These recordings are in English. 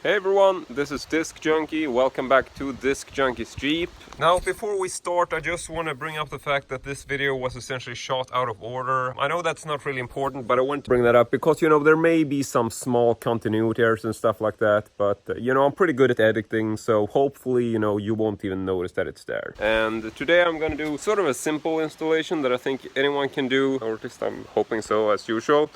Hey everyone, this is Disc Junkie. Welcome back to Disc Junkie's Jeep. Now, before we start, I just want to bring up the fact that this video was essentially shot out of order. I know that's not really important, but I want to bring that up because, there may be some small continuity errors and stuff like that. But, I'm pretty good at editing, so hopefully, you won't even notice that it's there. And today I'm going to do sort of a simple installation that I think anyone can do, or at least I'm hoping so, as usual.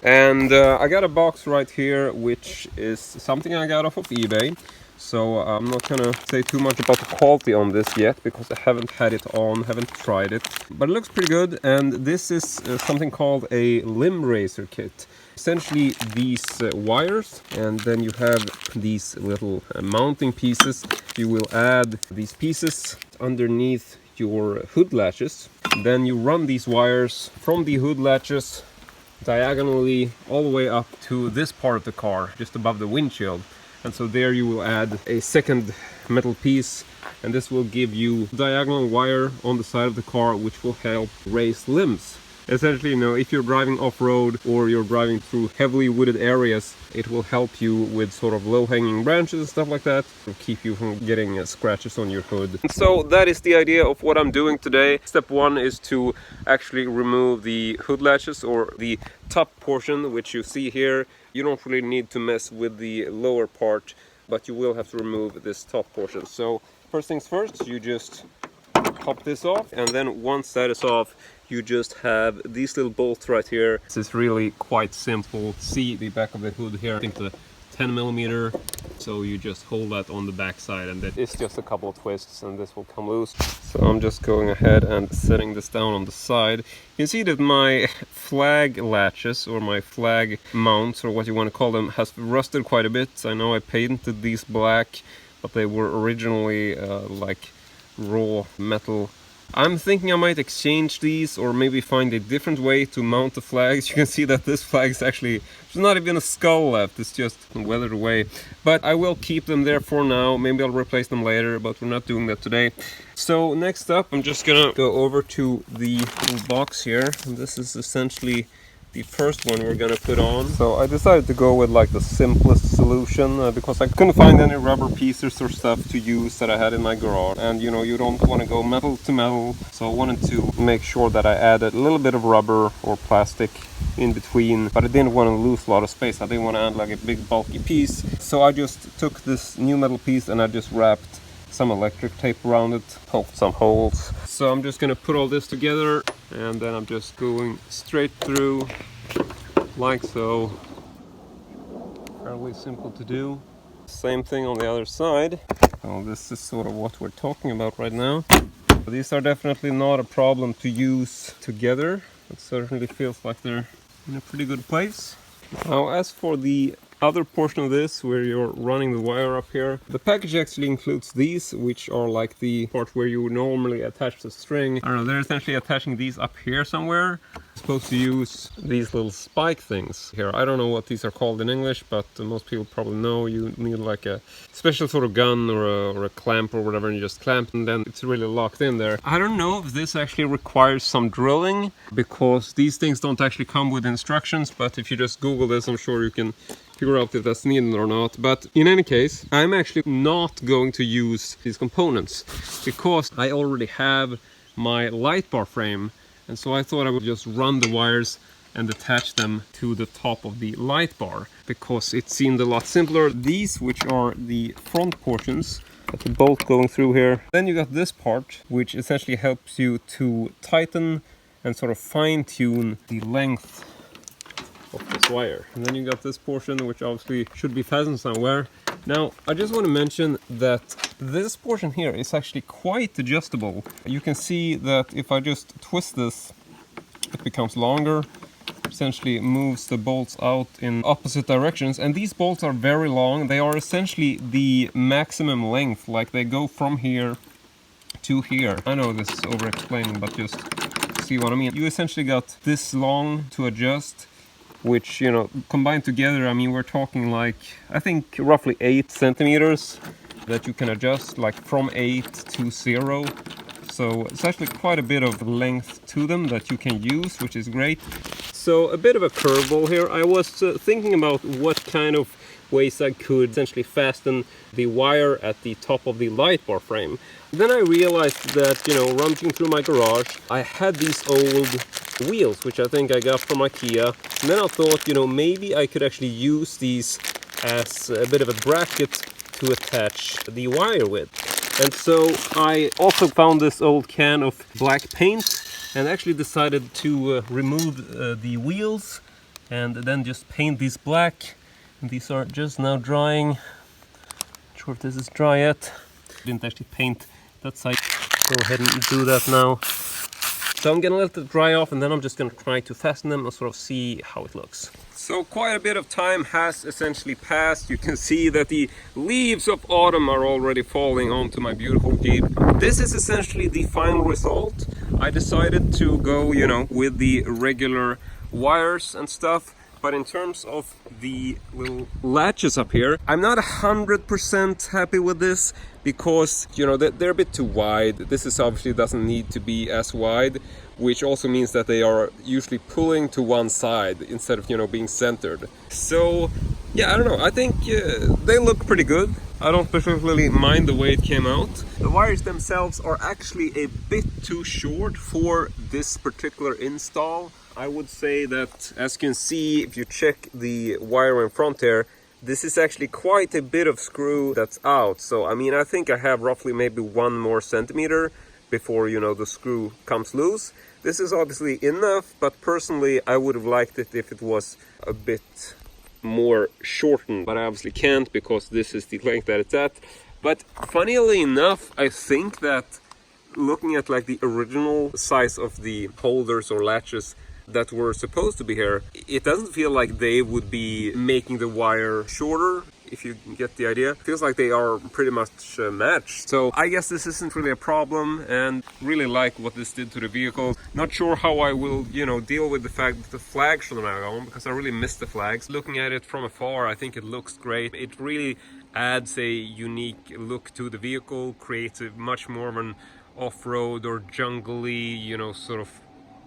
And I got a box right here, which is something I got off of eBay. So I'm not gonna say too much about the quality on this yet, because I haven't had it on, haven't tried it. But it looks pretty good, and this is something called a limb raiser kit. Essentially these wires, and then you have these little mounting pieces. You will add these pieces underneath your hood latches. Then you run these wires from the hood latches diagonally all the way up to this part of the car, just above the windshield. And so there you will add a second metal piece, and this will give you diagonal wire on the side of the car, which will help raise limbs. Essentially, if you're driving off-road or you're driving through heavily wooded areas, it will help you with sort of low-hanging branches and stuff like that, to keep you from getting scratches on your hood. And so that is the idea of what I'm doing today. Step one is to actually remove the hood latches, or the top portion, which you see here. You don't really need to mess with the lower part, but you will have to remove this top portion. So first things first, you just pop this off, and then once that is off, you just have these little bolts right here. This is really quite simple. See the back of the hood here, I think the 10mm. So you just hold that on the back side, and it's just a couple of twists and this will come loose. So I'm just going ahead and setting this down on the side. You can see that my flag latches, or my flag mounts, or what you want to call them, has rusted quite a bit. I know I painted these black, but they were originally like raw metal. I'm thinking I might exchange these, or maybe find a different way to mount the flags. You can see that this flag is actually, there's not even a skull left, it's just weathered away. But I will keep them there for now. Maybe I'll replace them later, but we're not doing that today. So next up, I'm just gonna go over to the little box here. And this is essentially the first one we're gonna put on. So I decided to go with like the simplest solution because I couldn't find any rubber pieces or stuff to use that I had in my garage. And you don't want to go metal to metal, so I wanted to make sure that I added a little bit of rubber or plastic in between, but I didn't want to lose a lot of space. I didn't want to add like a big bulky piece. So I just took this new metal piece and I just wrapped some electric tape around it, poked some holes. So I'm just gonna put all this together, and then I'm just going straight through like so. Fairly simple to do. Same thing on the other side. So this is sort of what we're talking about right now. These are definitely not a problem to use together. It certainly feels like they're in a pretty good place. Now, as for the other portion of this, where you're running the wire up here, the package actually includes these, which are like the part where you would normally attach the string. I don't know, they're essentially attaching these up here somewhere. I'm supposed to use these little spike things here. I don't know what these are called in English, but most people probably know. You need like a special sort of gun or a clamp or whatever, and you just clamp, and then it's really locked in there. I don't know if this actually requires some drilling, because these things don't actually come with instructions, but if you just Google this, I'm sure you can figure out if that's needed or not. But in any case, I'm actually not going to use these components because I already have my light bar frame, and so I thought I would just run the wires and attach them to the top of the light bar, because it seemed a lot simpler. These, which are the front portions, got the bolt going through here. Then you got this part, which essentially helps you to tighten and sort of fine-tune the length of this wire. And then you got this portion, which obviously should be fastened somewhere. Now, I just want to mention that this portion here is actually quite adjustable. You can see that if I just twist this, it becomes longer. Essentially moves the bolts out in opposite directions, and these bolts are very long. They are essentially the maximum length, like they go from here to here. I know this is over explaining, but just see what I mean. You essentially got this long to adjust, which, combined together, I mean, we're talking like, I think roughly 8 centimeters that you can adjust, like from 8 to 0. So it's actually quite a bit of length to them that you can use, which is great. So a bit of a curveball here. I was thinking about what kind of ways I could essentially fasten the wire at the top of the light bar frame. Then I realized that, you know, rummaging through my garage, I had these old wheels, which I think I got from IKEA. And then I thought, you know, maybe I could actually use these as a bit of a bracket to attach the wire with. And so I also found this old can of black paint and actually decided to remove the wheels and then just paint these black. And these are just now drying. Not sure if this is dry yet. Didn't actually paint that side. Go ahead and do that now. So I'm gonna let it dry off and then I'm just gonna try to fasten them and sort of see how it looks. So quite a bit of time has essentially passed. You can see that the leaves of autumn are already falling onto my beautiful Jeep. This is essentially the final result. I decided to go, you know, with the regular wires and stuff. But in terms of the little latches up here, I'm not 100% happy with this because, you know, they're a bit too wide. This is obviously doesn't need to be as wide, which also means that they are usually pulling to one side instead of, you know, being centered. So, yeah, I don't know. I think they look pretty good. I don't particularly mind the way it came out. The wires themselves are actually a bit too short for this particular install. I would say that, as you can see, if you check the wire in front here, this is actually quite a bit of screw that's out. So, I mean, I think I have roughly maybe 1 more centimeter before, you know, the screw comes loose. This is obviously enough, but personally, I would have liked it if it was a bit more shortened. But I obviously can't because this is the length that it's at. But funnily enough, I think that looking at like the original size of the holders or latches that were supposed to be here, it doesn't feel like they would be making the wire shorter, if you get the idea. It feels like they are pretty much matched. So I guess this isn't really a problem and really like what this did to the vehicle. Not sure how I will, you know, deal with the fact that the flags should have gone because I really miss the flags. Looking at it from afar, I think it looks great. It really adds a unique look to the vehicle, creates a much more of an off-road or jungly, you know, sort of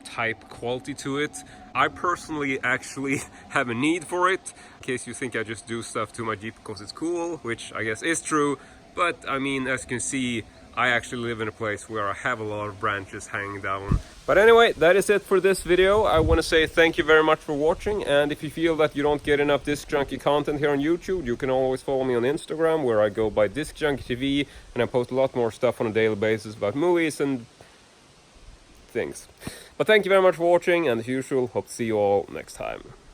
type quality to it. I personally actually have a need for it, in case you think I just do stuff to my Jeep because it's cool, which I guess is true. But I mean, as you can see, I actually live in a place where I have a lot of branches hanging down. But anyway, that is it for this video. I want to say thank you very much for watching, and if you feel that you don't get enough Disc Junkie content here on YouTube, you can always follow me on Instagram, where I go by DiscJUNKIE'S, and I post a lot more stuff on a daily basis about movies and things. But thank you very much for watching, and as usual, hope to see you all next time.